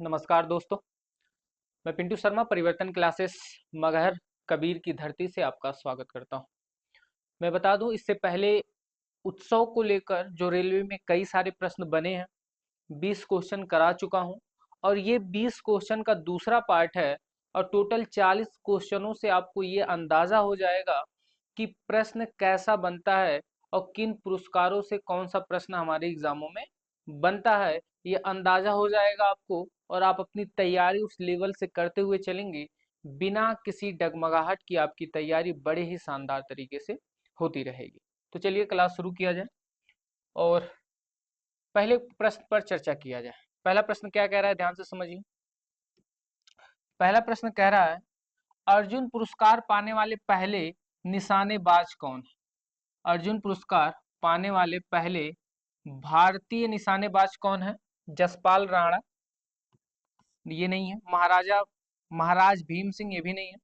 नमस्कार दोस्तों। मैं पिंटू शर्मा परिवर्तन क्लासेस मगहर कबीर की धरती से आपका स्वागत करता हूं। मैं बता दूं, इससे पहले उत्सव को लेकर जो रेलवे में कई सारे प्रश्न बने हैं, 20 क्वेश्चन करा चुका हूं और ये 20 क्वेश्चन का दूसरा पार्ट है। और टोटल 40 क्वेश्चनों से आपको ये अंदाजा हो जाएगा कि प्रश्न कैसा बनता है और किन पुरस्कारों से कौन सा प्रश्न हमारे एग्जामों में बनता है, ये अंदाजा हो जाएगा आपको। और आप अपनी तैयारी उस लेवल से करते हुए चलेंगे, बिना किसी डगमगाहट की आपकी तैयारी बड़े ही शानदार तरीके से होती रहेगी। तो चलिए क्लास शुरू किया जाए और पहले प्रश्न पर चर्चा किया जाए। पहला प्रश्न क्या कह रहा है, ध्यान से समझिए। पहला प्रश्न कह रहा है, अर्जुन पुरस्कार पाने वाले पहले निशानेबाज कौन है? अर्जुन पुरस्कार पाने वाले पहले भारतीय निशानेबाज कौन है? जसपाल राणा, ये नहीं है। महाराज भीम सिंह, ये भी नहीं है।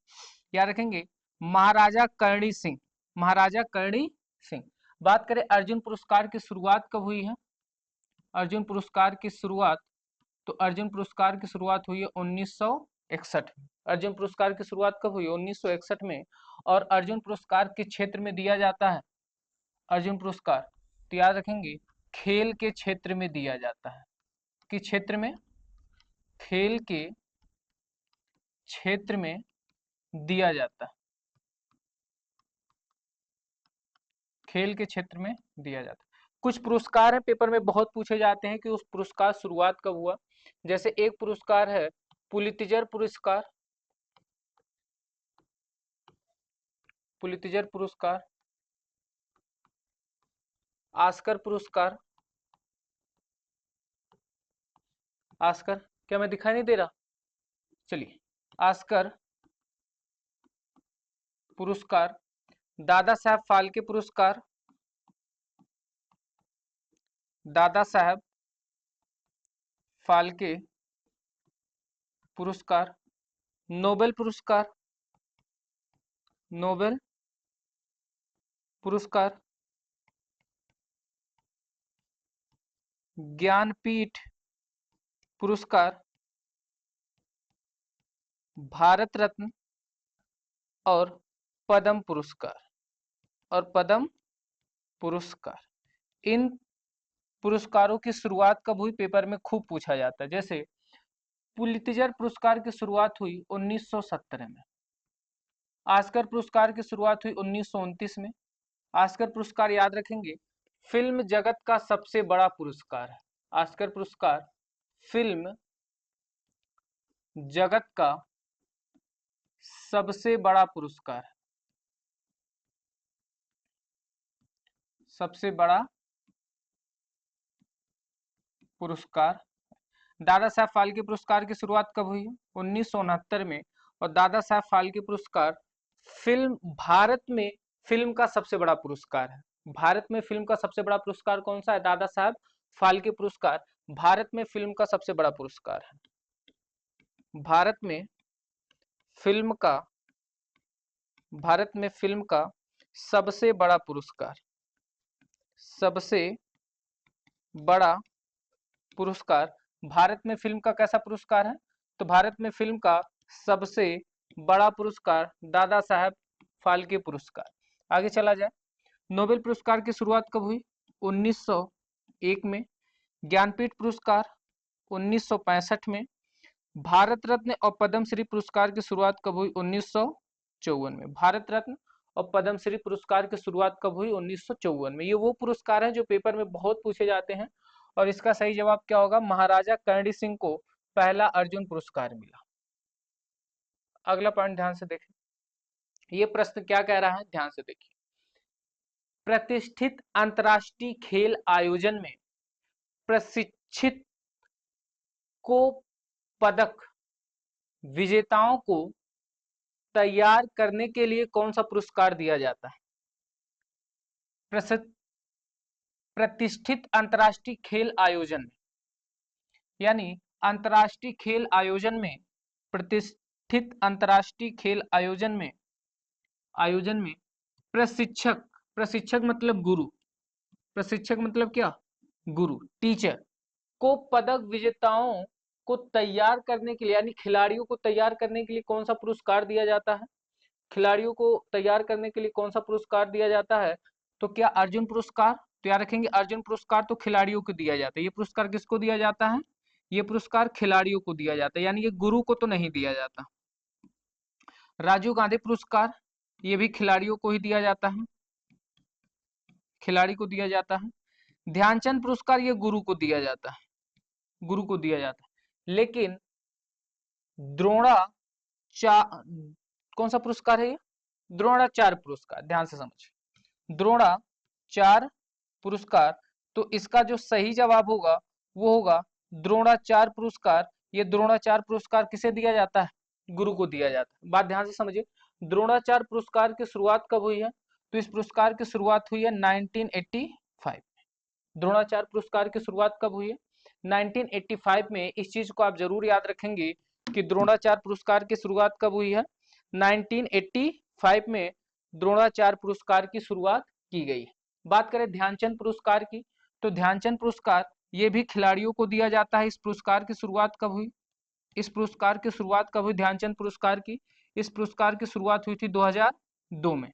याद रखेंगे, महाराजा करणी सिंह, महाराजा करणी सिंह। बात करें अर्जुन पुरस्कार की शुरुआत कब हुई है? अर्जुन पुरस्कार की शुरुआत, तो अर्जुन पुरस्कार की शुरुआत हुई है 1961 में। अर्जुन पुरस्कार की शुरुआत कब हुई? 1961 में। और अर्जुन पुरस्कार किस क्षेत्र में दिया जाता है? अर्जुन पुरस्कार, तो याद रखेंगे, खेल के क्षेत्र में दिया जाता है। किस क्षेत्र में? खेल के क्षेत्र में दिया जाता है। खेल के क्षेत्र में दिया जाता है। कुछ पुरस्कार है पेपर में बहुत पूछे जाते हैं कि उस पुरस्कार शुरुआत कब हुआ। जैसे एक पुरस्कार है पुलित्जर पुरस्कार, पुलित्जर पुरस्कार, ऑस्कर पुरस्कार। ऑस्कर, क्या मैं दिखाई नहीं दे रहा? चलिए, ऑस्कर पुरस्कार, दादा साहब फाल्के पुरस्कार, दादा साहब फाल्के पुरस्कार, नोबेल पुरस्कार, नोबेल पुरस्कार, ज्ञानपीठ पुरस्कार, भारत रत्न और पद्म पुरस्कार, और पद्म पुरस्कार। इन पुरस्कारों की शुरुआत कब हुई, पेपर में खूब पूछा जाता है। जैसे पुलित्जर पुरस्कार की शुरुआत हुई 1917 में। ऑस्कर पुरस्कार की शुरुआत हुई 1929 में। ऑस्कर पुरस्कार, याद रखेंगे, फिल्म जगत का सबसे बड़ा पुरस्कार है। ऑस्कर पुरस्कार फिल्म जगत का सबसे बड़ा पुरस्कार है, सबसे बड़ा पुरस्कार। दादा साहब फाल्के पुरस्कार की शुरुआत कब हुई? 1969 में। और दादा साहब फाल्के पुरस्कार भारत में फिल्म का सबसे बड़ा पुरस्कार है। भारत में फिल्म का सबसे बड़ा पुरस्कार कौन सा है? दादा साहब फाल्के पुरस्कार भारत में फिल्म का सबसे बड़ा पुरस्कार है। फिल्म का भारत में फिल्म का सबसे बड़ा पुरस्कार, सबसे बड़ा पुरस्कार। भारत में फिल्म का कैसा पुरस्कार है? तो भारत में फिल्म का सबसे बड़ा पुरस्कार दादा साहब फाल्के पुरस्कार। आगे चला जाए, नोबेल पुरस्कार की शुरुआत कब हुई? 1901 में। ज्ञानपीठ पुरस्कार 1965 में। भारत रत्न और पद्मश्री पुरस्कार की शुरुआत कब हुई? 1954 में। भारत रत्न और पद्मश्री पुरस्कार की शुरुआत कब हुई? 1954 में। ये वो पुरस्कार हैं जो पेपर में बहुत पूछे जाते हैं। और इसका सही जवाब क्या होगा? महाराजा करणी सिंह को पहला अर्जुन पुरस्कार मिला। अगला पॉइंट ध्यान से देखें, ये प्रश्न क्या कह रहा है, ध्यान से देखिए। प्रतिष्ठित अंतर्राष्ट्रीय खेल आयोजन में प्रशिक्षित को पदक विजेताओं को तैयार करने के लिए कौन सा पुरस्कार दिया जाता है? प्रतिष्ठित अंतर्राष्ट्रीय खेल आयोजन में, यानी अंतर्राष्ट्रीय खेल आयोजन में, प्रतिष्ठित अंतर्राष्ट्रीय खेल आयोजन में प्रशिक्षक, प्रशिक्षक मतलब गुरु, प्रशिक्षक मतलब क्या? गुरु, टीचर को पदक विजेताओं को तैयार करने के लिए, यानी खिलाड़ियों को तैयार करने के लिए कौन सा पुरस्कार दिया जाता है? खिलाड़ियों को तैयार करने के लिए कौन सा पुरस्कार दिया जाता है? तो क्या अर्जुन पुरस्कार? तो याद रखेंगे अर्जुन पुरस्कार तो खिलाड़ियों को दिया जाता है। ये पुरस्कार किसको दिया जाता है? ये पुरस्कार खिलाड़ियों को दिया जाता है, यानी ये गुरु को तो नहीं दिया जाता। राजीव गांधी पुरस्कार ये भी खिलाड़ियों को ही दिया जाता है, खिलाड़ी को दिया जाता है। ध्यानचंद पुरस्कार ये गुरु को दिया जाता है, गुरु को दिया जाता है। लेकिन द्रोणाचा कौन सा पुरस्कार है ये? द्रोणाचार्य पुरस्कार, ध्यान से समझिए, द्रोणाचार्य पुरस्कार। तो इसका जो सही जवाब होगा वो होगा द्रोणाचार्य पुरस्कार। ये द्रोणाचार्य पुरस्कार किसे दिया जाता है? गुरु को दिया जाता है। बात ध्यान से समझिए, द्रोणाचार्य पुरस्कार की शुरुआत कब हुई है? तो इस पुरस्कार की शुरुआत हुई है 1985। द्रोणाचार्य पुरस्कार की शुरुआत कब हुई है? 1985 में। इस चीज को आप जरूर याद रखेंगे कि द्रोणाचार्य पुरस्कार की शुरुआत कब हुई है? 1985 में द्रोणाचार्य पुरस्कार की शुरुआत की गई है। बात करें ध्यानचंद पुरस्कार की, तो ध्यानचंद पुरस्कार ये भी खिलाड़ियों को दिया जाता है। इस पुरस्कार की शुरुआत कब हुई? इस पुरस्कार की शुरुआत कब हुई ध्यानचंद पुरस्कार की? इस पुरस्कार की शुरुआत हुई थी 2002 में।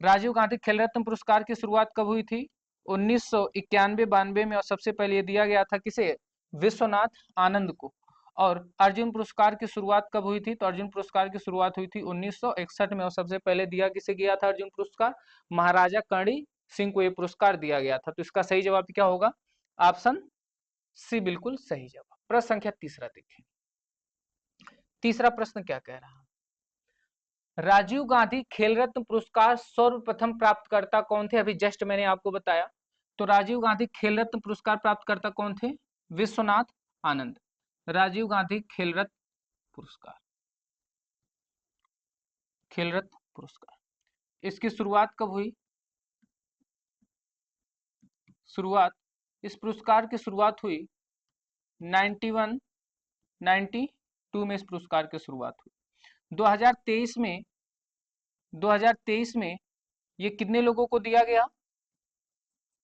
राजीव गांधी खेल रत्न पुरस्कार की शुरुआत कब हुई थी? 1991-92 में, और सबसे पहले ये दिया गया था किसे? विश्वनाथ आनंद को। और अर्जुन पुरस्कार की शुरुआत कब हुई थी? तो अर्जुन पुरस्कार की शुरुआत हुई थी 1961 में, और सबसे पहले दिया किसे गया था अर्जुन पुरस्कार? महाराजा कर्णी सिंह को ये पुरस्कार दिया गया था। तो इसका सही जवाब क्या होगा? ऑप्शन सी बिल्कुल सही जवाब। प्रश्न संख्या तीसरा देखें। तीसरा प्रश्न क्या कह रहा है? राजीव गांधी खेल रत्न पुरस्कार सर्वप्रथम प्राप्तकर्ता कौन थे? अभी जस्ट मैंने आपको बताया। तो राजीव गांधी खेल रत्न पुरस्कार प्राप्तकर्ता कौन थे? विश्वनाथ आनंद। राजीव गांधी खेल रत्न पुरस्कार, खेल रत्न पुरस्कार, इसकी शुरुआत कब हुई? शुरुआत, इस पुरस्कार की शुरुआत हुई 91 92 में। इस पुरस्कार की शुरुआत हुई 2023 में। 2023 में ये कितने लोगों को दिया गया?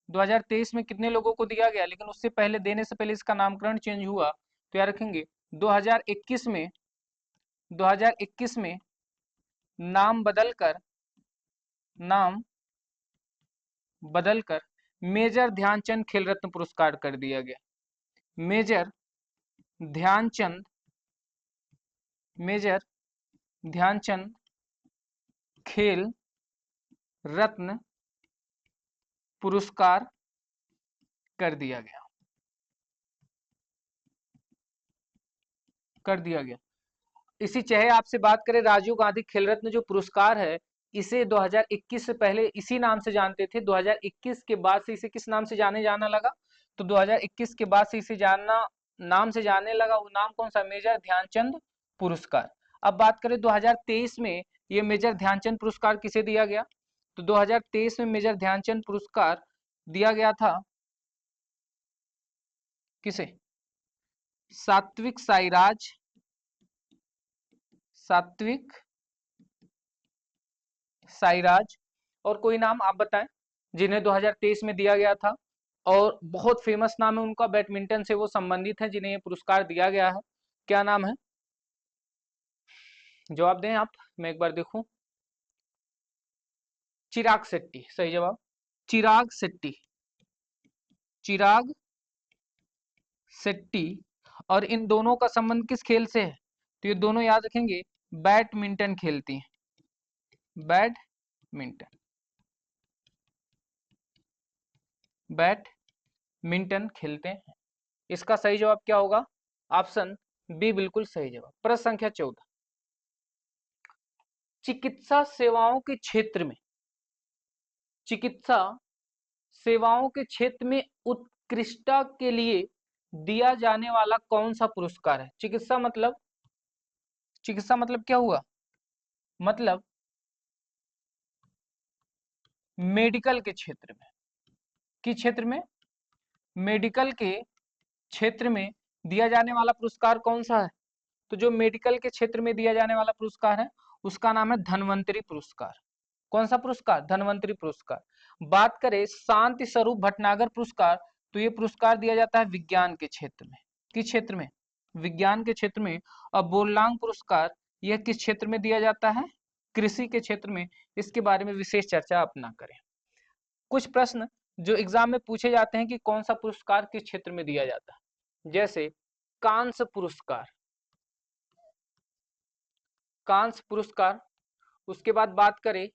2023 में कितने लोगों को दिया गया? लेकिन उससे पहले, देने से पहले इसका नामकरण चेंज हुआ। तो याद रखेंगे 2021 में, 2021 में नाम बदलकर, नाम बदलकर मेजर ध्यानचंद खेल रत्न पुरस्कार कर दिया गया। मेजर ध्यानचंद, मेजर ध्यानचंद खेल रत्न पुरस्कार कर दिया गया, कर दिया गया। इसी, चाहे आपसे बात करें, राजीव गांधी खेल रत्न जो पुरस्कार है, इसे 2021 से पहले इसी नाम से जानते थे। 2021 के बाद से इसे किस नाम से जाने जाना लगा? तो 2021 के बाद से इसे जानना, नाम से जानने लगा। वो नाम कौन सा? मेजर ध्यानचंद पुरस्कार। अब बात करें 2023 में, ये मेजर ध्यानचंद पुरस्कार किसे दिया गया? तो 2023 में मेजर ध्यानचंद पुरस्कार दिया गया था किसे? सात्विक साईराज, सात्विक साईराज। और कोई नाम आप बताएं जिन्हें 2023 में दिया गया था, और बहुत फेमस नाम है उनका, बैडमिंटन से वो संबंधित है, जिन्हें ये पुरस्कार दिया गया है। क्या नाम है? जवाब दें आप, मैं एक बार देखूं। चिराग शेट्टी, सही जवाब, चिराग शेट्टी, चिराग शेट्टी। और इन दोनों का संबंध किस खेल से है? तो ये दोनों याद रखेंगे, बैडमिंटन खेलती हैं, बैडमिंटन, बैडमिंटन खेलते हैं। इसका सही जवाब क्या होगा? ऑप्शन बी बिल्कुल सही जवाब। प्रश्न संख्या 14। चिकित्सा सेवाओं के क्षेत्र में, चिकित्सा सेवाओं के क्षेत्र में उत्कृष्टता के लिए दिया जाने वाला कौन सा पुरस्कार है? चिकित्सा मतलब, चिकित्सा मतलब क्या हुआ? मतलब मेडिकल के क्षेत्र में। किस क्षेत्र में? मेडिकल के क्षेत्र में दिया जाने वाला पुरस्कार कौन सा है? तो जो मेडिकल के क्षेत्र में दिया जाने वाला पुरस्कार है, उसका नाम है धन्वंतरी पुरस्कार। कौन सा पुरस्कार? धन्वंतरी पुरस्कार। बात करें शांति स्वरूप भटनागर पुरस्कार, तो ये पुरस्कार दिया जाता है विज्ञान के क्षेत्र में। किस क्षेत्र में? विज्ञान के क्षेत्र में। और बोरलांग पुरस्कार यह किस क्षेत्र में दिया जाता है? कृषि के क्षेत्र में। इसके बारे में विशेष चर्चा आप ना करें। कुछ प्रश्न जो एग्जाम में पूछे जाते हैं कि कौन सा पुरस्कार किस क्षेत्र में दिया जाता है, जैसे कांस्य पुरस्कार, कांस्य पुरस्कार। उसके बाद बात करें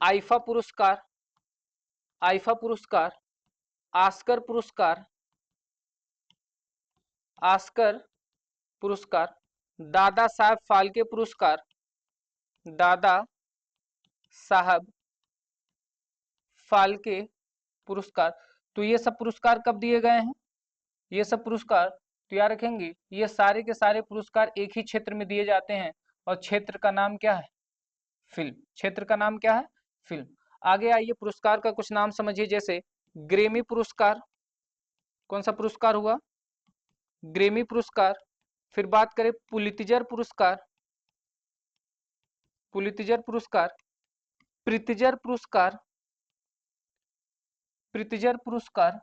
आईफा पुरस्कार, आईफा पुरस्कार, आस्कर पुरस्कार, आस्कर पुरस्कार, दादा साहब फाल्के पुरस्कार, दादा साहब फाल्के पुरस्कार। तो ये सब पुरस्कार कब दिए गए हैं? ये सब पुरस्कार तो याद रखेंगे, ये सारे के सारे पुरस्कार एक ही क्षेत्र में दिए जाते हैं और क्षेत्र का नाम क्या है? फिल्म। क्षेत्र का नाम क्या है? फिल्म। आगे आइए पुरस्कार का कुछ नाम समझिए, जैसे ग्रेमी पुरस्कार। कौन सा पुरस्कार हुआ? ग्रेमी पुरस्कार। फिर बात करें पुलित्जर पुरस्कार, पुलित्जर पुरस्कार, प्रित्जर पुरस्कार, प्रित्जर पुरस्कार,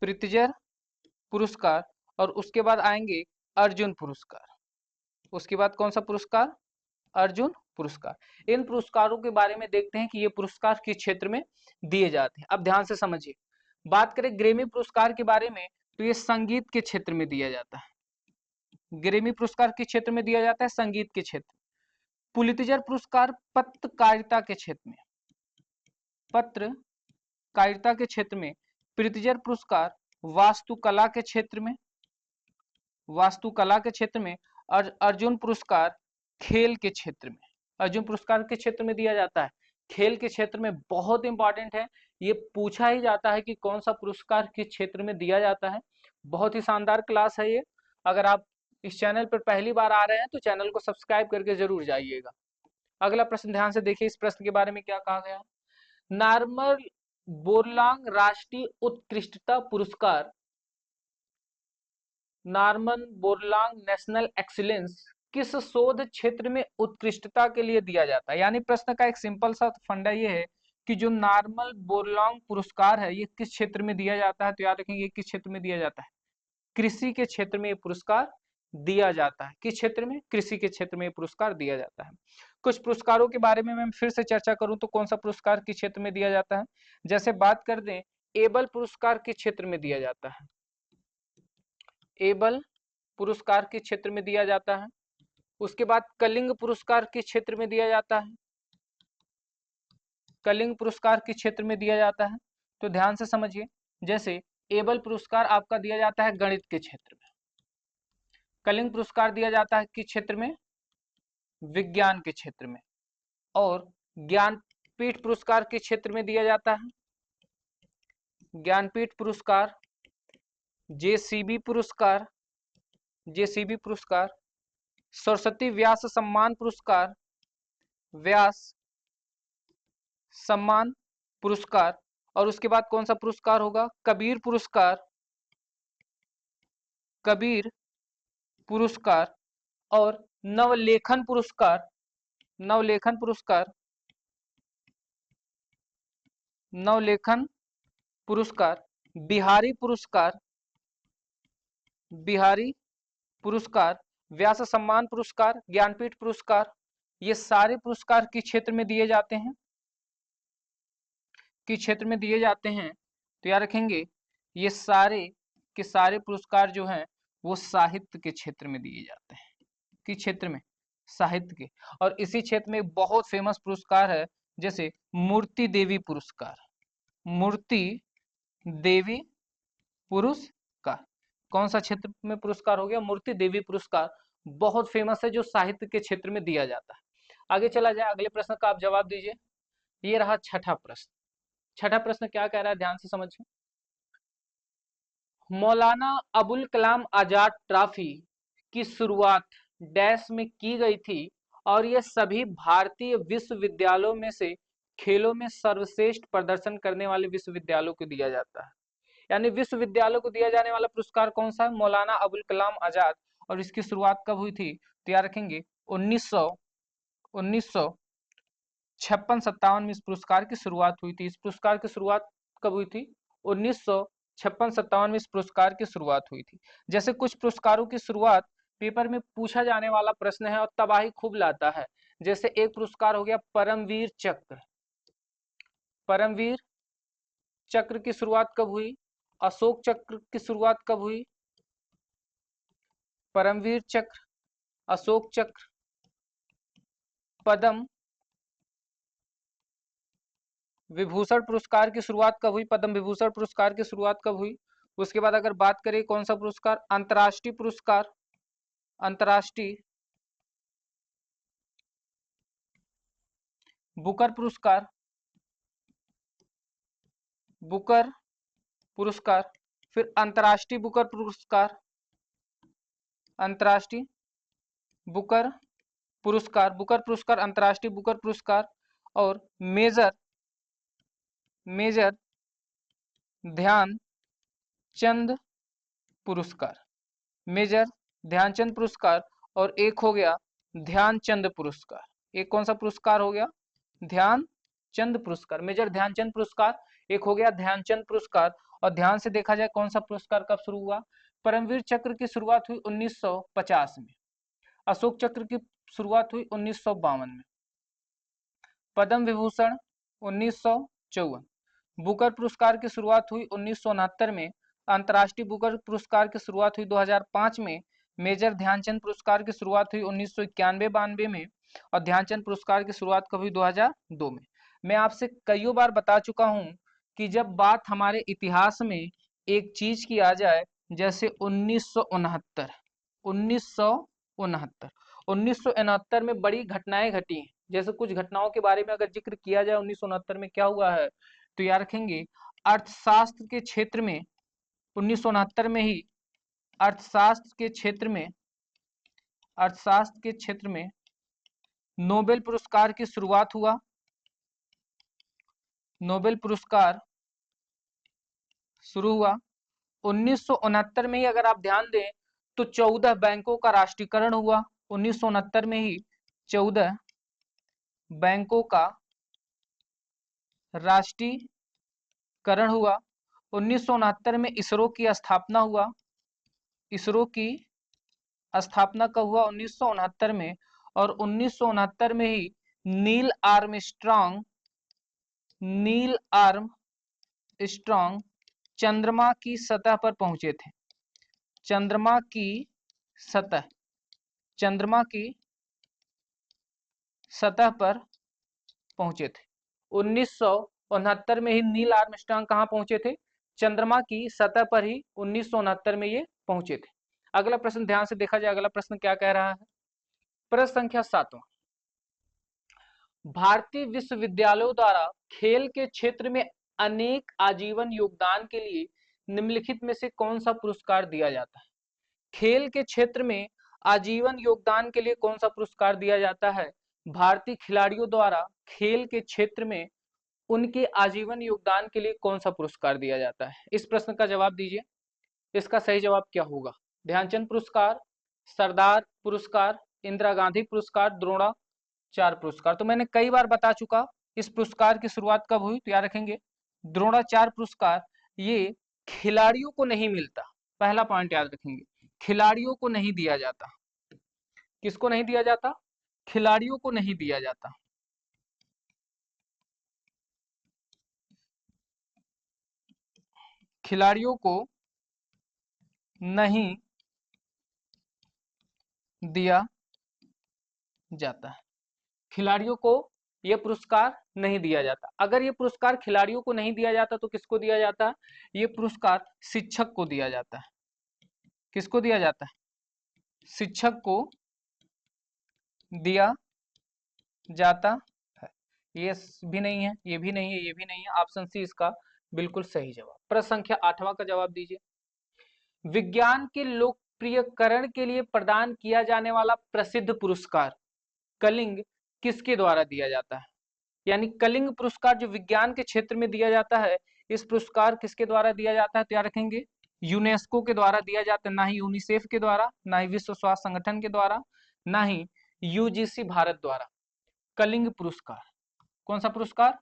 प्रित्जर पुरस्कार। और उसके बाद आएंगे अर्जुन पुरस्कार। उसके बाद कौन सा पुरस्कार? अर्जुन पुरस्कार। इन पुरस्कारों के बारे में देखते हैं कि ये पुरस्कार किस क्षेत्र में दिए जाते हैं। अब ध्यान से समझिए। बात करें ग्रेमी पुरस्कार के बारे में, तो ये संगीत के क्षेत्र में दिया जाता है। ग्रेमी पुरस्कार किस क्षेत्र में दिया जाता है? संगीत के क्षेत्र। पुलित्जर पुरस्कार पत्रकारिता के क्षेत्र में, पत्रकारिता के क्षेत्र में। प्रित्जर पुरस्कार वास्तुकला के क्षेत्र में, वास्तुकला के क्षेत्र में। और अर्जुन पुरस्कार खेल के क्षेत्र में। अर्जुन पुरस्कार के क्षेत्र में दिया जाता है, खेल के क्षेत्र में। बहुत इंपॉर्टेंट है, ये पूछा ही जाता है कि कौन सा पुरस्कार किस क्षेत्र में दिया जाता है। बहुत ही शानदार क्लास है ये। अगर आप इस चैनल पर पहली बार आ रहे हैं तो चैनल को सब्सक्राइब करके जरूर जाइएगा। अगला प्रश्न ध्यान से देखिए, इस प्रश्न के बारे में क्या कहा गया। नॉर्मन बोरलांग राष्ट्रीय उत्कृष्टता पुरस्कार, नॉर्मन बोरलांग नेशनल एक्सीलेंस किस शोध क्षेत्र में उत्कृष्टता के लिए दिया जाता है? यानी प्रश्न का एक सिंपल सा फंडा ये है कि जो नॉर्मन बोरलांग पुरस्कार है ये किस क्षेत्र में दिया जाता है? तो याद रखेंगे किस क्षेत्र में दिया जाता है? कृषि के क्षेत्र में ये पुरस्कार दिया जाता है। किस क्षेत्र में? कृषि के क्षेत्र में ये पुरस्कार दिया जाता है। कुछ पुरस्कारों के बारे में मैं फिर से चर्चा करूं तो कौन सा पुरस्कार किस क्षेत्र में दिया जाता है? जैसे बात कर दें, एबल पुरस्कार किस क्षेत्र में दिया जाता है? एबल पुरस्कार किस क्षेत्र में दिया जाता है? उसके बाद कलिंग पुरस्कार किस क्षेत्र में दिया जाता है? कलिंग पुरस्कार किस क्षेत्र में दिया जाता है? तो ध्यान से समझिए। जैसे एबल पुरस्कार आपका दिया जाता है गणित के क्षेत्र में, कलिंग पुरस्कार दिया जाता है किस क्षेत्र में? विज्ञान के क्षेत्र में। और ज्ञानपीठ पुरस्कार किस क्षेत्र में दिया जाता है? ज्ञानपीठ पुरस्कार, जेसीबी पुरस्कार, जेसीबी पुरस्कार, सरस्वती व्यास सम्मान पुरस्कार, व्यास सम्मान पुरस्कार। और उसके बाद कौन सा पुरस्कार होगा? कबीर पुरस्कार, कबीर पुरस्कार। और नवलेखन पुरस्कार, नवलेखन पुरस्कार, नवलेखन पुरस्कार, बिहारी पुरस्कार, बिहारी पुरस्कार, व्यास सम्मान पुरस्कार, ज्ञानपीठ पुरस्कार। ये सारे पुरस्कार किस क्षेत्र में दिए जाते हैं? किस क्षेत्र में दिए जाते हैं? तो याद रखेंगे ये सारे के सारे पुरस्कार जो हैं वो साहित्य के क्षेत्र में दिए जाते हैं। किस क्षेत्र में? साहित्य के। और इसी क्षेत्र में बहुत फेमस पुरस्कार है, जैसे मूर्ति देवी पुरस्कार, मूर्ति देवी पुरस्कार। कौन सा क्षेत्र में पुरस्कार हो गया? मूर्ति देवी पुरस्कार। बहुत फेमस है, जो साहित्य के क्षेत्र में दिया जाता है। आगे चला जाए, अगले प्रश्न का आप जवाब दीजिए। ये रहा छठा प्रश्न। छठा प्रश्न क्या कह रहा है, ध्यान से समझिए। मौलाना अबुल कलाम आजाद ट्रॉफी की शुरुआत डैश में की गई थी और यह सभी भारतीय विश्वविद्यालयों में से खेलों में सर्वश्रेष्ठ प्रदर्शन करने वाले विश्वविद्यालयों को दिया जाता है। यानी विश्वविद्यालय को दिया जाने वाला पुरस्कार कौन सा है? मौलाना अबुल कलाम आजाद। और इसकी शुरुआत कब हुई थी? तो याद रखेंगे 1956-57 में इस पुरस्कार की शुरुआत हुई थी। इस पुरस्कार की शुरुआत कब हुई थी? 1956-57 में इस पुरस्कार की शुरुआत हुई थी। जैसे कुछ पुरस्कारों की शुरुआत पेपर में पूछा जाने वाला प्रश्न है और तबाही खूब लाता है। जैसे एक पुरस्कार हो गया परमवीर चक्र। परमवीर चक्र की शुरुआत कब हुई? अशोक चक्र की शुरुआत कब हुई? परमवीर चक्र, अशोक चक्र, पद्म विभूषण पुरस्कार की शुरुआत कब हुई? पद्म विभूषण पुरस्कार की शुरुआत कब हुई? उसके बाद अगर बात करें कौन सा पुरस्कार, अंतर्राष्ट्रीय पुरस्कार, अंतर्राष्ट्रीय बुकर पुरस्कार, बुकर पुरस्कार, फिर अंतर्राष्ट्रीय बुकर पुरस्कार, अंतर्राष्ट्रीय बुकर पुरस्कार, बुकर पुरस्कार, अंतर्राष्ट्रीय बुकर पुरस्कार, और मेजर मेजर ध्यानचंद पुरस्कार, मेजर ध्यानचंद पुरस्कार, और एक हो गया ध्यानचंद पुरस्कार। एक कौन सा पुरस्कार हो गया? ध्यानचंद पुरस्कार, मेजर ध्यानचंद पुरस्कार। एक हो गया ध्यानचंद पुरस्कार। और ध्यान से देखा जाए कौन सा पुरस्कार कब शुरू हुआ? परमवीर चक्र की शुरुआत हुई 1950 में, अशोक चक्र की शुरुआत हुई 1952 में, पद्म विभूषण 1954, बुकर पुरस्कार की शुरुआत हुई 1969 में, अंतर्राष्ट्रीय बुकर पुरस्कार की शुरुआत हुई 2005 में, मेजर ध्यानचंद पुरस्कार की शुरुआत हुई 1991-92 में, और ध्यानचंद पुरस्कार की शुरुआत कब हुई? 2002 में। मैं आपसे कईयों बार बता चुका हूं कि जब बात हमारे इतिहास में एक चीज की आ जाए, जैसे 1969 1969 1969 में बड़ी घटनाएं घटी। जैसे कुछ घटनाओं के बारे में अगर जिक्र किया जाए 1969 में क्या हुआ है, तो याद रखेंगे अर्थशास्त्र के क्षेत्र में 1969 में ही अर्थशास्त्र के क्षेत्र में अर्थशास्त्र के क्षेत्र में नोबेल पुरस्कार की शुरुआत हुआ। नोबेल पुरस्कार शुरू हुआ 1969 में ही। अगर आप ध्यान दें तो 14 बैंकों का राष्ट्रीयकरण हुआ 1969 में ही। 14 बैंकों का राष्ट्रीयकरण हुआ 1969 में। इसरो की स्थापना हुआ। इसरो की स्थापना कब हुआ? 1969 में। और 1969 में ही नील आर्मस्ट्रांग चंद्रमा की सतह पर पहुंचे थे। चंद्रमा की सतह चंद्रमा की सतह पर पहुंचे थे 1969 में ही। नील आर्मस्ट्रांग कहां पहुंचे थे? चंद्रमा की सतह पर ही 1969 में ये पहुंचे थे। अगला प्रश्न ध्यान से देखा जाए, अगला प्रश्न क्या कह रहा है? प्रश्न संख्या 7वां, भारतीय विश्वविद्यालयों द्वारा खेल के क्षेत्र में अनेक आजीवन योगदान के लिए निम्नलिखित में से कौन सा पुरस्कार दिया जाता है? खेल के क्षेत्र में आजीवन योगदान के लिए कौन सा पुरस्कार दिया जाता है? भारतीय खिलाड़ियों द्वारा खेल के क्षेत्र में उनके आजीवन योगदान के लिए कौन सा पुरस्कार दिया जाता है? इस प्रश्न का जवाब दीजिए। इसका सही जवाब क्या होगा? ध्यानचंद पुरस्कार, सरदार पुरस्कार, इंदिरा गांधी पुरस्कार, द्रोणाचार्य पुरस्कार। तो मैंने कई बार बता चुका इस पुरस्कार की शुरुआत कब हुई, तो याद रखेंगे द्रोणाचार्य पुरस्कार ये खिलाड़ियों को नहीं मिलता। पहला पॉइंट याद रखेंगे, खिलाड़ियों को नहीं दिया जाता। किसको नहीं दिया जाता? खिलाड़ियों को नहीं दिया जाता। खिलाड़ियों को नहीं दिया जाता है। खिलाड़ियों को यह पुरस्कार नहीं दिया जाता। अगर ये पुरस्कार खिलाड़ियों को नहीं दिया जाता तो किसको दिया जाता है? ये पुरस्कार शिक्षक को दिया जाता है। किसको दिया जाता है? शिक्षक को दिया जाता है। ये भी नहीं है, ये भी नहीं है, ये भी नहीं है। ऑप्शन सी इसका बिल्कुल सही जवाब। प्रश्न संख्या 8वां का जवाब दीजिए। विज्ञान के लोकप्रियकरण के लिए प्रदान किया जाने वाला प्रसिद्ध पुरस्कार कलिंग किसके द्वारा दिया जाता है? यानी कलिंग पुरस्कार जो विज्ञान के क्षेत्र में दिया जाता है, इस पुरस्कार किसके द्वारा दिया जाता है? तो याद रखेंगे यूनेस्को के द्वारा दिया जाता है, ना ही यूनिसेफ के द्वारा, ना ही विश्व स्वास्थ्य संगठन के द्वारा, ना ही यूजीसी भारत द्वारा। कलिंग पुरस्कार, कौन सा पुरस्कार?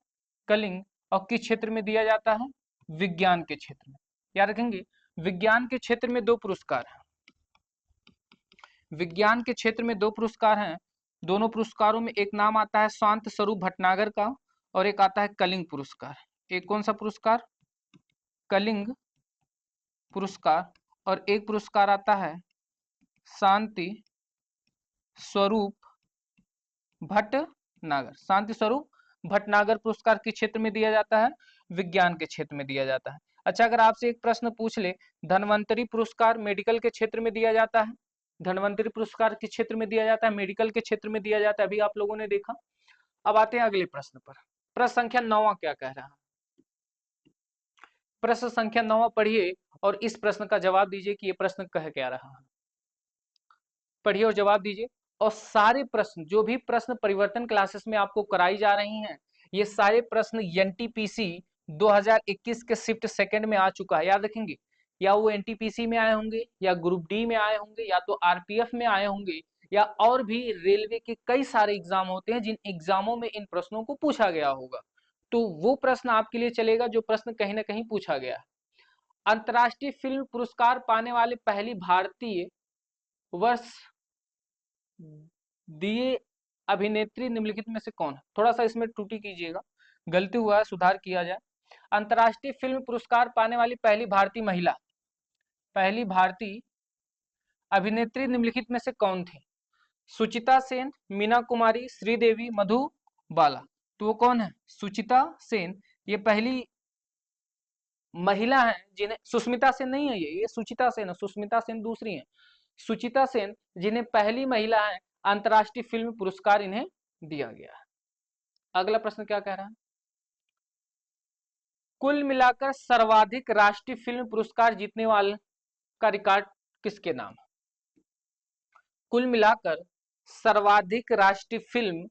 कलिंग। और किस क्षेत्र में दिया जाता है? विज्ञान के क्षेत्र में। याद रखेंगे, विज्ञान के क्षेत्र में 2 पुरस्कार हैं। विज्ञान के क्षेत्र में 2 पुरस्कार हैं। दोनों पुरस्कारों में एक नाम आता है शांत स्वरूप भटनागर का और एक आता है कलिंग पुरस्कार। एक कौन सा पुरस्कार? कलिंग पुरस्कार। और एक पुरस्कार आता है शांति स्वरूप भटनागर। शांति स्वरूप भटनागर पुरस्कार किस क्षेत्र में दिया जाता है? विज्ञान के क्षेत्र में दिया जाता है। अच्छा, अगर आपसे एक प्रश्न पूछ ले, धन्वंतरी पुरस्कार मेडिकल के क्षेत्र में दिया जाता है। धन्वंतरी पुरस्कार किस क्षेत्र में दिया जाता है? मेडिकल के क्षेत्र में दिया जाता है, अभी आप लोगों ने देखा। अब आते हैं अगले प्रश्न पर। प्रश्न संख्या 9 क्या कह रहा है? प्रश्न संख्या 9 पढ़िए और इस प्रश्न का जवाब दीजिए कि ये प्रश्न कह क्या रहा है। पढ़िए और जवाब दीजिए। और सारे प्रश्न, जो भी प्रश्न परिवर्तन क्लासेस में आपको कराई जा रही हैं, ये सारे प्रश्न एनटीपीसी 2021 के शिफ्ट सेकंड में आ चुका है। याद रखेंगे, या वो एनटीपीसी में आए होंगे, या ग्रुप डी में आए होंगे, या तो आरपीएफ में आए होंगे, या और भी रेलवे के कई सारे एग्जाम होते हैं जिन एग्जामों में इन प्रश्नों को पूछा गया होगा। तो वो प्रश्न आपके लिए चलेगा जो प्रश्न कहीं ना कहीं पूछा गया है। अंतर्राष्ट्रीय फिल्म पुरस्कार पाने वाले पहली भारतीय वर्ष दिए अभिनेत्री निम्नलिखित में से कौन है? थोड़ा सा इसमें त्रुटि कीजिएगा, गलती हुआ है, सुधार किया जाए। अंतर्राष्ट्रीय फिल्म पुरस्कार पाने वाली पहली भारतीय महिला, पहली भारतीय अभिनेत्री निम्नलिखित में से कौन थी? सुचिता सेन, मीना कुमारी, श्रीदेवी, मधुबाला। तो वो कौन है? सुचिता सेन। ये पहली महिला है जिन्हें, सुष्मिता सेन नहीं है, ये सुचिता सेन है, सुष्मिता सेन दूसरी है। सुचिता सेन जिन्हें पहली महिला है अंतर्राष्ट्रीय फिल्म पुरस्कार इन्हें दिया गया है। अगला प्रश्न क्या कह रहा है? कुल मिलाकर सर्वाधिक राष्ट्रीय फिल्म पुरस्कार जीतने वाले का रिकॉर्ड किसके नाम है? कुल मिलाकर सर्वाधिक राष्ट्रीय फिल्म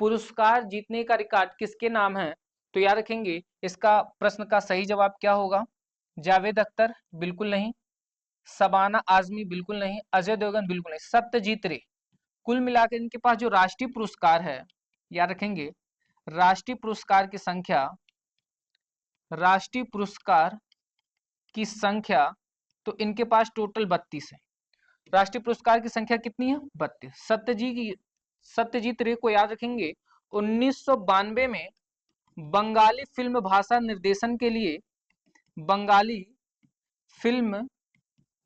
पुरस्कार जीतने का रिकॉर्ड किसके नाम है? तो याद रखेंगे, इसका प्रश्न का सही जवाब क्या होगा? जावेद अख्तर बिल्कुल नहीं, शबाना आजमी बिल्कुल नहीं, अजय देवगन बिल्कुल नहीं, सत्यजीत रे। कुल मिलाकर इनके पास जो राष्ट्रीय पुरस्कार है, याद रखेंगे, राष्ट्रीय पुरस्कार की संख्या, राष्ट्रीय पुरस्कार की संख्या, तो इनके पास टोटल 32 है। राष्ट्रीय पुरस्कार की संख्या कितनी है? 32। सत्यजीत रे को याद रखेंगे 1992 में बंगाली फिल्म भाषा निर्देशन के लिए, बंगाली फिल्म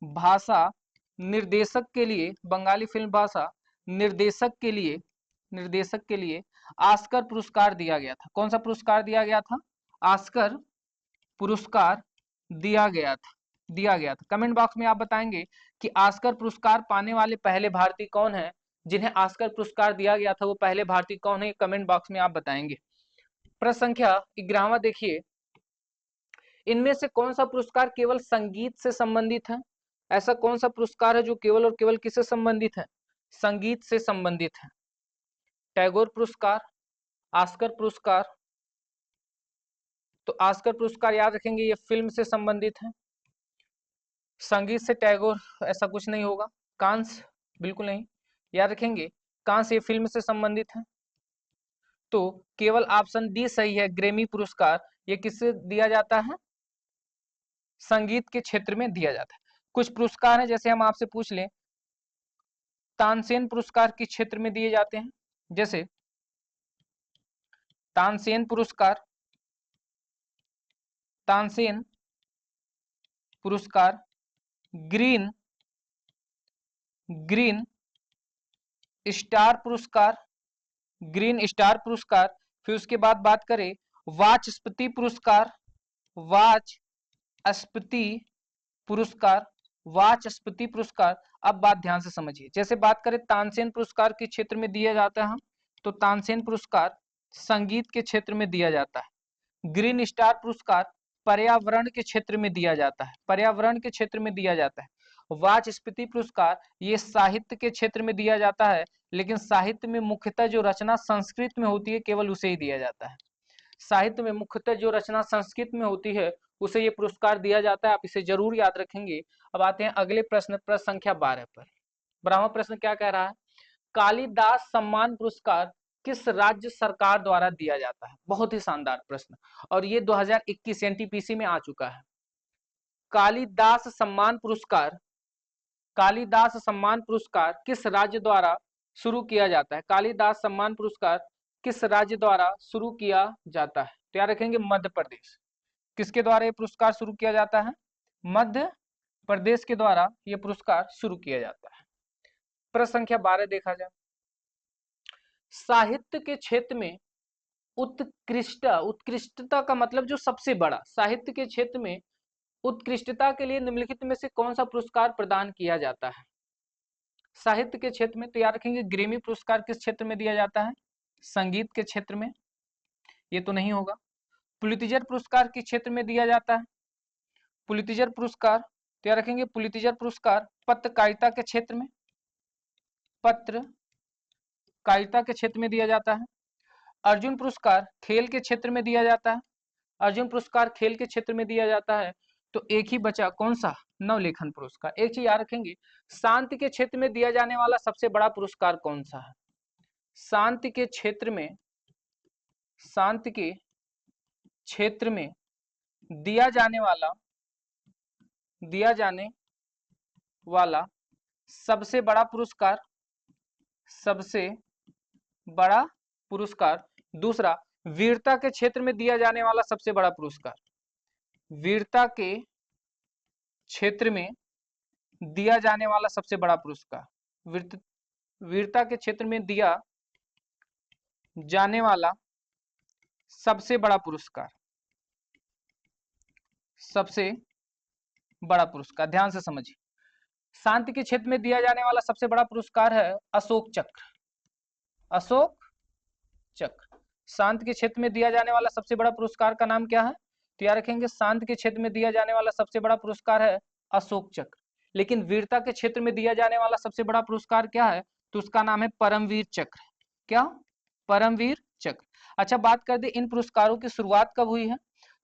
भाषा निर्देशक के लिए, बंगाली फिल्म भाषा निर्देशक के लिए ऑस्कर पुरस्कार दिया गया था। कौन सा पुरस्कार दिया गया था? ऑस्कर पुरस्कार दिया गया था। कमेंट बॉक्स में आप बताएंगे कि ऑस्कर पुरस्कार पाने वाले पहले भारतीय कौन है, जिन्हें ऑस्कर पुरस्कार दिया गया था वो पहले भारतीय कौन है, कमेंट बॉक्स में आप बताएंगे। प्रश्न संख्या 11 देखिए, इनमें से कौन सा पुरस्कार केवल संगीत से संबंधित है? ऐसा कौन सा पुरस्कार है जो केवल और केवल किससे संबंधित है? संगीत से संबंधित है। टैगोर पुरस्कार, ऑस्कर पुरस्कार। तो ऑस्कर पुरस्कार याद रखेंगे ये फिल्म से संबंधित है। संगीत से टैगोर ऐसा कुछ नहीं होगा। कांस बिल्कुल नहीं, याद रखेंगे कांस ये फिल्म से संबंधित है। तो केवल ऑप्शन डी सही है, ग्रेमी पुरस्कार। ये किससे दिया जाता है? संगीत के क्षेत्र में दिया जाता है। कुछ पुरस्कार हैं, जैसे हम आपसे पूछ लें, तानसेन पुरस्कार किस क्षेत्र में दिए जाते हैं? जैसे तानसेन पुरस्कार, तानसेन पुरस्कार, ग्रीन स्टार पुरस्कार, ग्रीन स्टार पुरस्कार। फिर उसके बाद बात करें वाचस्पति पुरस्कार, वाचस्पति पुरस्कार, वाचस्पति पुरस्कार। अब बात ध्यान से समझिए, जैसे बात करें तानसेन पुरस्कार किस क्षेत्र में दिया जाता है, तो तानसेन पुरस्कार संगीत के क्षेत्र में दिया जाता है। ग्रीन स्टार पुरस्कार पर्यावरण के क्षेत्र में दिया जाता है, पर्यावरण के क्षेत्र में दिया जाता है। वाचस्पति पुरस्कार ये साहित्य के क्षेत्र में दिया जाता है, लेकिन साहित्य में मुख्यतः जो रचना संस्कृत में होती है केवल उसे ही दिया जाता है। साहित्य में मुख्यतः जो रचना संस्कृत में होती है उसे ये पुरस्कार दिया जाता है, आप इसे जरूर याद रखेंगे। अब आते हैं अगले प्रश्न, प्रश्न संख्या 12 पर। 12वां प्रश्न क्या कह रहा है? कालिदास सम्मान पुरस्कार किस राज्य सरकार द्वारा दिया जाता है? बहुत ही शानदार प्रश्न, और ये 2021 एनटीपीसी में आ चुका है। कालिदास सम्मान पुरस्कार, कालिदास सम्मान पुरस्कार किस राज्य द्वारा शुरू किया जाता है? कालिदास सम्मान पुरस्कार किस राज्य द्वारा शुरू किया जाता है? तो याद रखेंगे मध्य प्रदेश। किसके द्वारा ये पुरस्कार शुरू किया जाता है? मध्य प्रदेश के द्वारा ये पुरस्कार शुरू किया जाता है। प्रश्न संख्या 12 देखा जाए। साहित्य के क्षेत्र में उत्कृष्टता का मतलब जो सबसे बड़ा, साहित्य के क्षेत्र में उत्कृष्टता के लिए निम्नलिखित में से कौन सा पुरस्कार प्रदान किया जाता है? साहित्य के क्षेत्र में तो याद रखेंगे ग्रैमी पुरस्कार किस क्षेत्र में दिया जाता है? संगीत के क्षेत्र में, ये तो नहीं होगा। पुलित्जर पुरस्कार किस क्षेत्र में दिया जाता है? पुलित्जर पुरस्कार तो याद रखेंगे पुलित्जर पुरस्कार पत्रकारिता के क्षेत्र में, पत्रकारिता के क्षेत्र में दिया जाता है। अर्जुन पुरस्कार खेल के क्षेत्र में दिया जाता है, अर्जुन पुरस्कार खेल के क्षेत्र में दिया जाता है। तो एक ही बचा कौन सा? नवलेखन पुरस्कार। एक चीज याद रखेंगे, शांति के क्षेत्र में दिया जाने वाला सबसे बड़ा पुरस्कार कौन सा है? शांति के क्षेत्र में, शांति के क्षेत्र में दिया जाने वाला सबसे बड़ा पुरस्कार, सबसे बड़ा पुरस्कार। दूसरा, वीरता के क्षेत्र में दिया जाने वाला सबसे बड़ा पुरस्कार, वीरता के क्षेत्र में दिया जाने वाला सबसे बड़ा पुरस्कार, वीरता के क्षेत्र में दिया जाने वाला सबसे बड़ा पुरस्कार, सबसे बड़ा पुरस्कार। ध्यान से समझिए, शांति के क्षेत्र में दिया जाने वाला सबसे बड़ा पुरस्कार है अशोक चक्र, अशोक चक्र। शांति के क्षेत्र में दिया जाने वाला सबसे बड़ा पुरस्कार का नाम क्या है? तो याद रखेंगे शांति के क्षेत्र में दिया जाने वाला सबसे बड़ा पुरस्कार है अशोक चक्र। लेकिन वीरता के क्षेत्र में दिया जाने वाला सबसे बड़ा पुरस्कार क्या है? तो उसका नाम है परमवीर चक्र। क्या? परमवीर चक्र। अच्छा, बात कर दे इन पुरस्कारों की शुरुआत कब हुई है?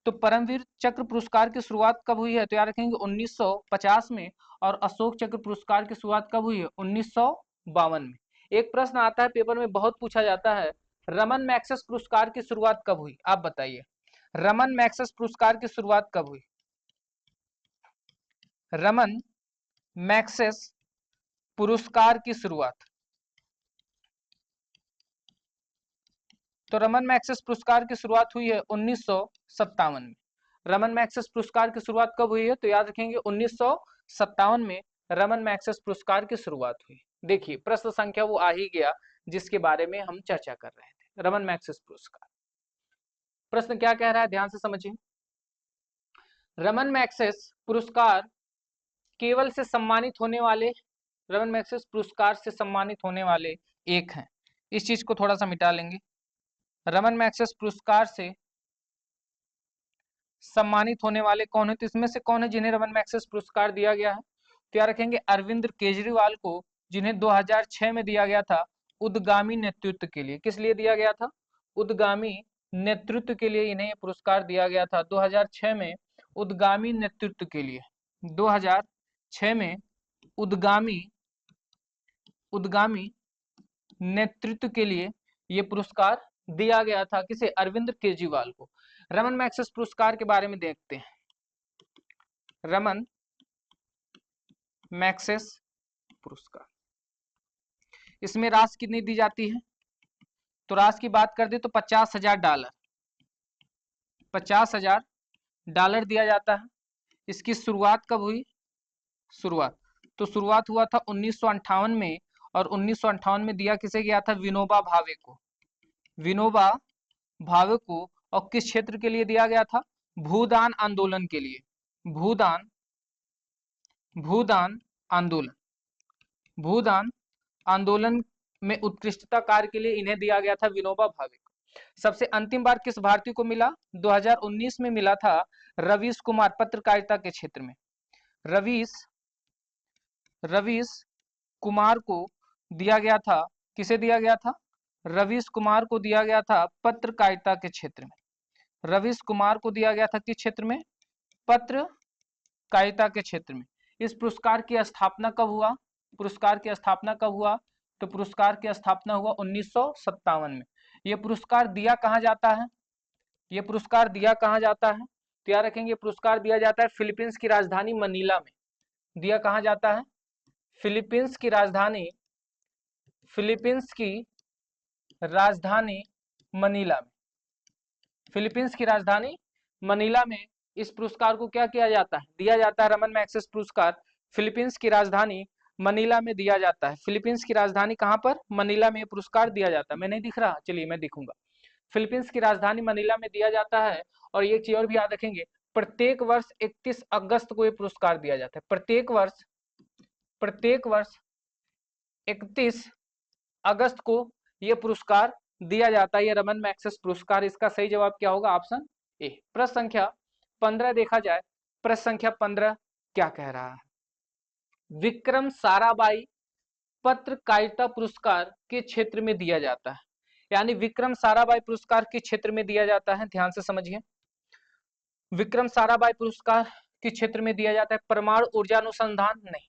तो परमवीर चक्र पुरस्कार की शुरुआत कब हुई है? तो याद रखेंगे 1950 में, और अशोक चक्र पुरस्कार की शुरुआत कब हुई है? 1952 में। एक प्रश्न आता है पेपर में, बहुत पूछा जाता है, रमन मैग्सेस पुरस्कार की शुरुआत कब हुई? आप बताइए, रमन मैग्सेस पुरस्कार की शुरुआत कब हुई? रमन मैग्सेस पुरस्कार की शुरुआत, तो रमन मैग्सेस पुरस्कार की शुरुआत हुई है 1957 में। रमन मैग्सेस पुरस्कार की शुरुआत कब हुई है? तो याद रखेंगे 1957 में रमन मैग्सेस पुरस्कार की शुरुआत हुई। देखिए प्रश्न संख्या वो आ ही गया जिसके बारे में हम चर्चा कर रहे थे, रमन मैग्सेस पुरस्कार। प्रश्न क्या कह रहा है, ध्यान से समझिए। रमन मैग्सेस पुरस्कार केवल से सम्मानित होने वाले, रमन मैग्सेस पुरस्कार से सम्मानित होने वाले एक हैं। इस चीज को थोड़ा सा मिटा लेंगे। रमन मैग्सेस पुरस्कार से सम्मानित होने वाले कौन है? तो इसमें से कौन है जिन्हें रमन मैग्सेस पुरस्कार दिया गया है? तो याद रखेंगे अरविंद केजरीवाल को, जिन्हें 2006 में दिया गया था उद्गामी नेतृत्व के लिए। किस लिए दिया गया था? उद्गामी नेतृत्व के लिए इन्हें पुरस्कार दिया गया था 2006 में, उद्गामी नेतृत्व के लिए। 2006 में उद्गामी नेतृत्व के लिए ये पुरस्कार दिया गया था। किसे? अरविंद केजरीवाल को। रमन मैग्सेस पुरस्कार के बारे में देखते हैं। रमन मैग्सेस पुरस्कार, इसमें राशि कितनी दी जाती है? तो राशि की बात कर दे तो $50,000, $50,000 दिया जाता है। इसकी शुरुआत कब हुई? तो शुरुआत हुआ था 1958 में, और 1958 में दिया किसे गया था? विनोबा भावे को। विनोबा भावे को, और किस क्षेत्र के लिए दिया गया था? भूदान आंदोलन के लिए। भूदान आंदोलन में उत्कृष्टता कार्य के लिए इन्हें दिया गया था, विनोबा भावे को। सबसे अंतिम बार किस भारतीय को मिला? 2019 में मिला था रवीश कुमार, पत्रकारिता के क्षेत्र में। रवीश कुमार को दिया गया था। किसे दिया गया था? रवीश कुमार को दिया गया था पत्रकारिता के क्षेत्र में। रवीश कुमार को दिया गया था किस क्षेत्र में? पत्रकारिता के क्षेत्र में। इस पुरस्कार की स्थापना कब हुआ? पुरस्कार की स्थापना कब हुआ? तो पुरस्कार की स्थापना हुआ 1957 में। ये पुरस्कार दिया कहाँ जाता है? ये पुरस्कार दिया कहाँ जाता है? तो याद रखेंगे पुरस्कार दिया जाता है फिलीपींस की राजधानी मनीला में। दिया कहाँ जाता है? फिलीपींस की राजधानी, फिलीपींस की राजधानी मनीला में। फिलीपींस की राजधानी मनीला में इस पुरस्कार को क्या किया जाता है? दिया जाता है। रमन मैग्सेसे पुरस्कार फिलीपींस की राजधानी मनीला में दिया जाता है। फिलीपींस की राजधानी कहां पर? मनीला में पुरस्कार दिया जाता है। मैं नहीं दिख रहा, चलिए मैं दिखूंगा। फिलीपींस की राजधानी मनीला में दिया जाता है। और एक चीज और भी याद रखेंगे, प्रत्येक वर्ष 31 अगस्त को यह पुरस्कार दिया जाता है। प्रत्येक वर्ष 31 अगस्त को यह पुरस्कार दिया जाता है। यह रमन मैग्सेसे पुरस्कार। इसका सही जवाब क्या होगा? Option A. प्रश्न संख्या 15 देखा जाए। प्रश्न संख्या 15 क्या कह रहा है? विक्रम साराभाई पत्रकारिता पुरस्कार के क्षेत्र में दिया जाता है। यानी विक्रम साराभाई पुरस्कार के क्षेत्र में दिया जाता है। ध्यान से समझिए, विक्रम साराभाई पुरस्कार के क्षेत्र में दिया जाता है। परमाणु ऊर्जा अनुसंधान नहीं।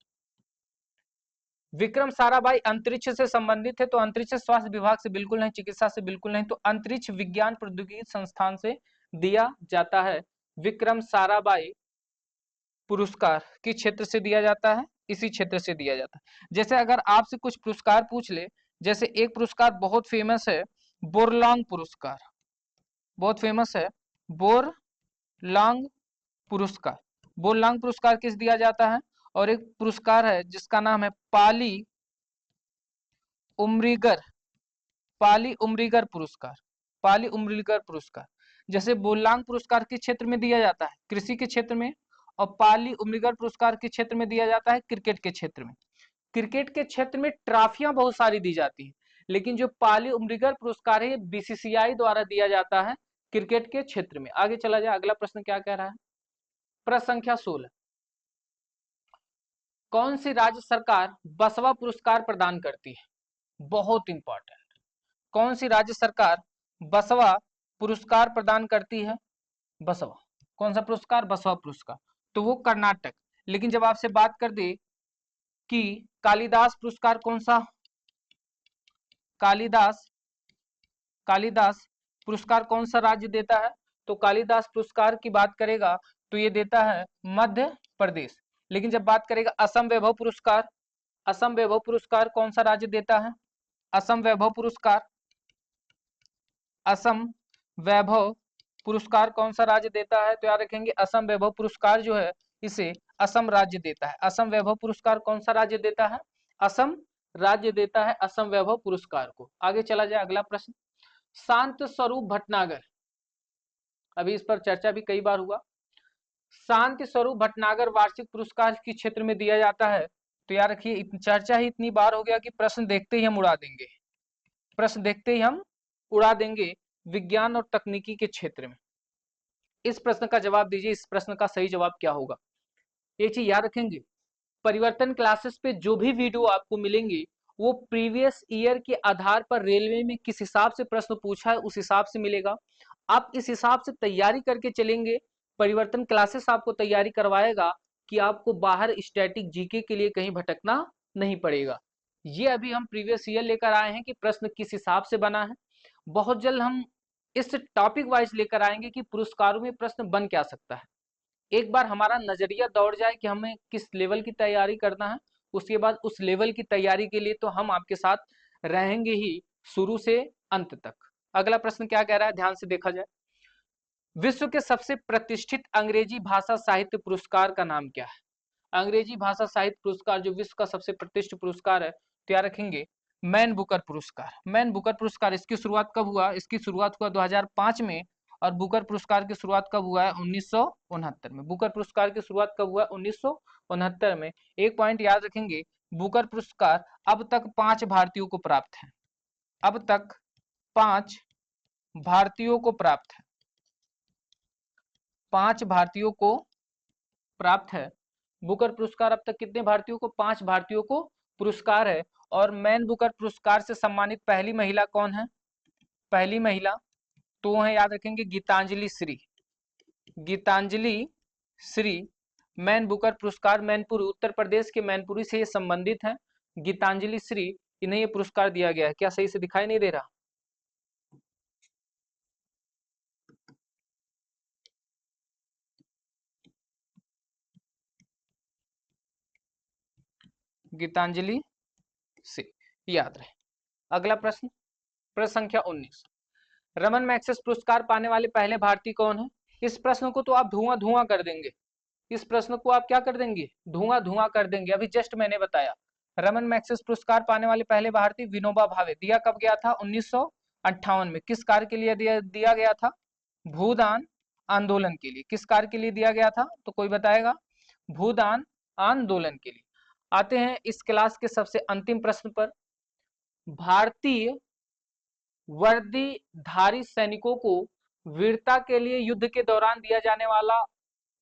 विक्रम साराभाई अंतरिक्ष से संबंधित है, तो अंतरिक्ष स्वास्थ्य विभाग से बिल्कुल नहीं, चिकित्सा से बिल्कुल नहीं, तो अंतरिक्ष विज्ञान प्रौद्योगिकी संस्थान से दिया जाता है। विक्रम साराभाई पुरस्कार किस क्षेत्र से दिया जाता है? इसी क्षेत्र से दिया जाता है। जैसे अगर आपसे कुछ पुरस्कार पूछ ले, जैसे एक पुरस्कार बहुत फेमस है, बोरलॉन्ग पुरस्कार, बहुत फेमस है बोरलॉन्ग पुरस्कार। बोरलॉन्ग पुरस्कार किस दिया जाता है? और एक पुरस्कार है जिसका नाम है पाली उमरीगर, पाली उमरीगर पुरस्कार, पाली उमरीगर पुरस्कार। जैसे बोरलॉन्ग पुरस्कार किस क्षेत्र में दिया जाता है? कृषि के क्षेत्र में। और पाली उमरीगर पुरस्कार किस क्षेत्र में दिया जाता है? क्रिकेट के क्षेत्र में। क्रिकेट के क्षेत्र में ट्रॉफियां बहुत सारी दी जाती है, लेकिन जो पाली उमरीगर पुरस्कार है ये बीसीसीआई द्वारा दिया जाता है क्रिकेट के क्षेत्र में। आगे चला जाए, अगला प्रश्न क्या कह रहा है? प्रश्न संख्या 16, कौन सी राज्य सरकार बसवा पुरस्कार प्रदान करती है? बहुत इंपॉर्टेंट। कौन सी राज्य सरकार बसवा पुरस्कार प्रदान करती है? बसवा, कौन सा पुरस्कार? बसवा पुरस्कार। तो वो कर्नाटक। लेकिन जब आपसे बात कर दे कि कालिदास पुरस्कार कौन सा, कालिदास पुरस्कार कौन सा राज्य देता है? तो कालिदास पुरस्कार की बात करेगा तो ये देता है मध्य प्रदेश। लेकिन जब बात करेगा असम वैभव पुरस्कार, असम वैभव पुरस्कार कौन सा राज्य देता है? असम वैभव पुरस्कार, असम वैभव पुरस्कार कौन सा राज्य देता है? तो याद रखेंगे असम वैभव पुरस्कार जो है इसे असम राज्य देता है। असम वैभव पुरस्कार कौन सा राज्य देता है? असम राज्य देता है असम वैभव पुरस्कार को। आगे चला जाए, अगला प्रश्न, शांत स्वरूप भटनागर, अभी इस पर चर्चा भी कई बार हुआ। शांति स्वरूप भटनागर वार्षिक पुरस्कार किस क्षेत्र में दिया जाता है? तो याद रखिए चर्चा ही इतनी बार हो गया कि प्रश्न देखते ही हम उड़ा देंगे, प्रश्न देखते ही हम उड़ा देंगे। विज्ञान और तकनीकी के क्षेत्र में। इस प्रश्न का जवाब दीजिए, इस प्रश्न का सही जवाब क्या होगा? एक चीज याद रखेंगे, परिवर्तन क्लासेस पे जो भी वीडियो आपको मिलेंगे वो प्रीवियस ईयर के आधार पर रेलवे में किस हिसाब से प्रश्न पूछा है उस हिसाब से मिलेगा। आप इस हिसाब से तैयारी करके चलेंगे, परिवर्तन क्लासेस आपको तैयारी करवाएगा कि आपको बाहर स्टैटिक जीके के लिए कहीं भटकना नहीं पड़ेगा। ये अभी हम प्रीवियस ईयर लेकर आए हैं कि प्रश्न किस हिसाब से बना है। बहुत जल्द हम इस टॉपिक वाइज लेकर आएंगे कि पुरस्कारों में प्रश्न बन क्या सकता है। एक बार हमारा नजरिया दौड़ जाए कि हमें किस लेवल की तैयारी करना है, उसके बाद उस लेवल की तैयारी के लिए तो हम आपके साथ रहेंगे ही शुरू से अंत तक। अगला प्रश्न क्या कह रहा है, ध्यान से देखा जाए। विश्व के सबसे प्रतिष्ठित अंग्रेजी भाषा साहित्य पुरस्कार का नाम क्या है? अंग्रेजी भाषा साहित्य पुरस्कार जो विश्व का सबसे प्रतिष्ठित पुरस्कार है, तो याद रखेंगे मैन बुकर पुरस्कार। मैन बुकर पुरस्कार इसकी शुरुआत कब हुआ? इसकी शुरुआत हुआ 2005 में। और बुकर पुरस्कार की शुरुआत कब हुआ है? 1969 में। बुकर पुरस्कार की शुरुआत कब हुआ? 1969 में। एक पॉइंट याद रखेंगे, बुकर पुरस्कार अब तक 5 भारतीयों को प्राप्त है, अब तक 5 भारतीयों को प्राप्त है, 5 भारतीयों को प्राप्त है। बुकर पुरस्कार अब तक कितने भारतीयों को? 5 भारतीयों को पुरस्कार है। और मैन बुकर पुरस्कार से सम्मानित पहली महिला कौन है? पहली महिला तो है, याद रखेंगे, गीतांजलि श्री। गीतांजलि श्री मैन बुकर पुरस्कार मैनपुरी, उत्तर प्रदेश के मैनपुरी से ये संबंधित है। गीतांजलि श्री, इन्हें ये पुरस्कार दिया गया है। क्या सही से दिखाई नहीं दे रहा? गीतांजलि से, याद रहे। अगला प्रश्न, प्रश्न संख्या 19, रमन मैग्सेसे पुरस्कार पाने वाले पहले भारतीय कौन है? इस प्रश्न को तो आप धुआं धुआं कर देंगे, इस प्रश्न को आप क्या कर देंगे? धुआं धुआं कर देंगे। अभी जस्ट मैंने बताया, रमन मैग्सेसे पुरस्कार पाने वाले पहले भारतीय विनोबा भावे। दिया कब गया था? 1958 में। किस कार्य के लिए दिया गया था? भूदान आंदोलन के लिए। किस कार्य के लिए दिया गया था? तो कोई बताएगा? भूदान आंदोलन के लिए। आते हैं इस क्लास के सबसे अंतिम प्रश्न पर। भारतीय वर्दीधारी सैनिकों को वीरता के लिए युद्ध के दौरान दिया जाने वाला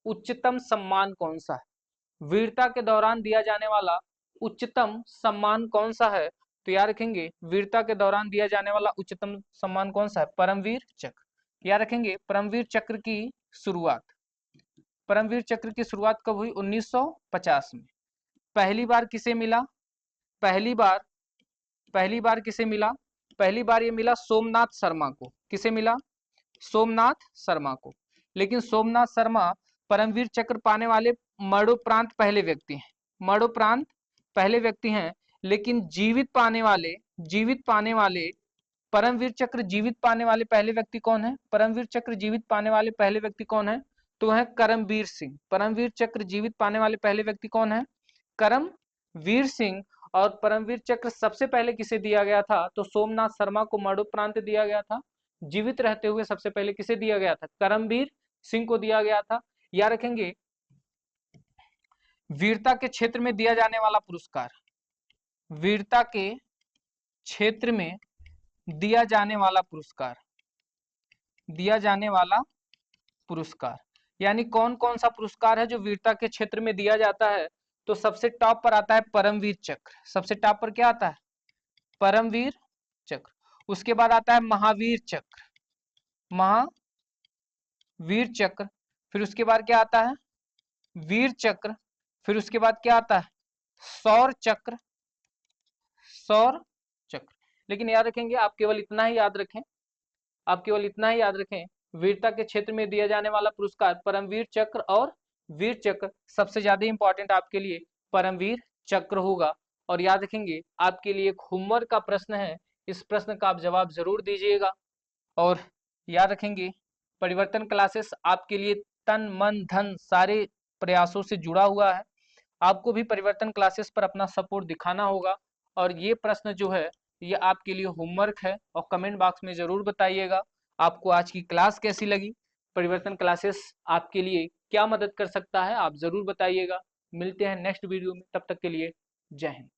उच्चतम सम्मान कौन सा है? वीरता के दौरान दिया जाने वाला उच्चतम सम्मान कौन सा है? तो याद रखेंगे, वीरता के दौरान दिया जाने वाला उच्चतम सम्मान कौन सा है? परमवीर चक्र। याद रखेंगे, परमवीर चक्र की शुरुआत, परमवीर चक्र की शुरुआत कब हुई? 1950 में। पहली बार किसे मिला? पहली बार किसे मिला? पहली बार ये मिला सोमनाथ शर्मा को। किसे मिला? सोमनाथ शर्मा को। लेकिन सोमनाथ शर्मा परमवीर चक्र पाने वाले मरणोपरांत पहले व्यक्ति हैं, मरणोपरांत पहले व्यक्ति हैं। लेकिन जीवित पाने वाले परमवीर चक्र जीवित पाने वाले पहले व्यक्ति कौन है? परमवीर चक्र जीवित पाने वाले पहले व्यक्ति कौन है? तो है करमवीर सिंह। परमवीर चक्र जीवित पाने वाले पहले व्यक्ति कौन है? करमवीर सिंह। और परमवीर चक्र सबसे पहले किसे दिया गया था? तो सोमनाथ शर्मा को मरणोपरांत दिया गया था। जीवित रहते हुए सबसे पहले किसे दिया गया था? करमवीर सिंह को दिया गया था। याद रखेंगे, वीरता के क्षेत्र में दिया जाने वाला पुरस्कार, वीरता के क्षेत्र में दिया जाने वाला पुरस्कार यानी कौन कौन सा पुरस्कार है जो वीरता के क्षेत्र में दिया जाता है? तो सबसे टॉप पर आता है परमवीर चक्र। सबसे टॉप पर क्या आता है? परमवीर चक्र। उसके बाद आता है महावीर चक्र, महावीर चक्र। फिर उसके बाद क्या आता है? वीर चक्र। फिर उसके बाद क्या आता है? सौर चक्र, सौर चक्र। लेकिन याद रखेंगे, आप केवल इतना ही याद रखें, वीरता के क्षेत्र में दिया जाने वाला पुरस्कार परमवीर चक्र और वीर चक्र। सबसे ज्यादा इंपॉर्टेंट आपके लिए परमवीर चक्र होगा। और याद रखेंगे, आपके लिए एक होमवर्क का प्रश्न है, इस प्रश्न का आप जवाब जरूर दीजिएगा। और याद रखेंगे, परिवर्तन क्लासेस आपके लिए तन मन धन सारे प्रयासों से जुड़ा हुआ है। आपको भी परिवर्तन क्लासेस पर अपना सपोर्ट दिखाना होगा। और ये प्रश्न जो है, ये आपके लिए होमवर्क है। और कमेंट बॉक्स में जरूर बताइएगा आपको आज की क्लास कैसी लगी, परिवर्तन क्लासेस आपके लिए क्या मदद कर सकता है, आप जरूर बताइएगा। मिलते हैं नेक्स्ट वीडियो में, तब तक के लिए जय हिंद।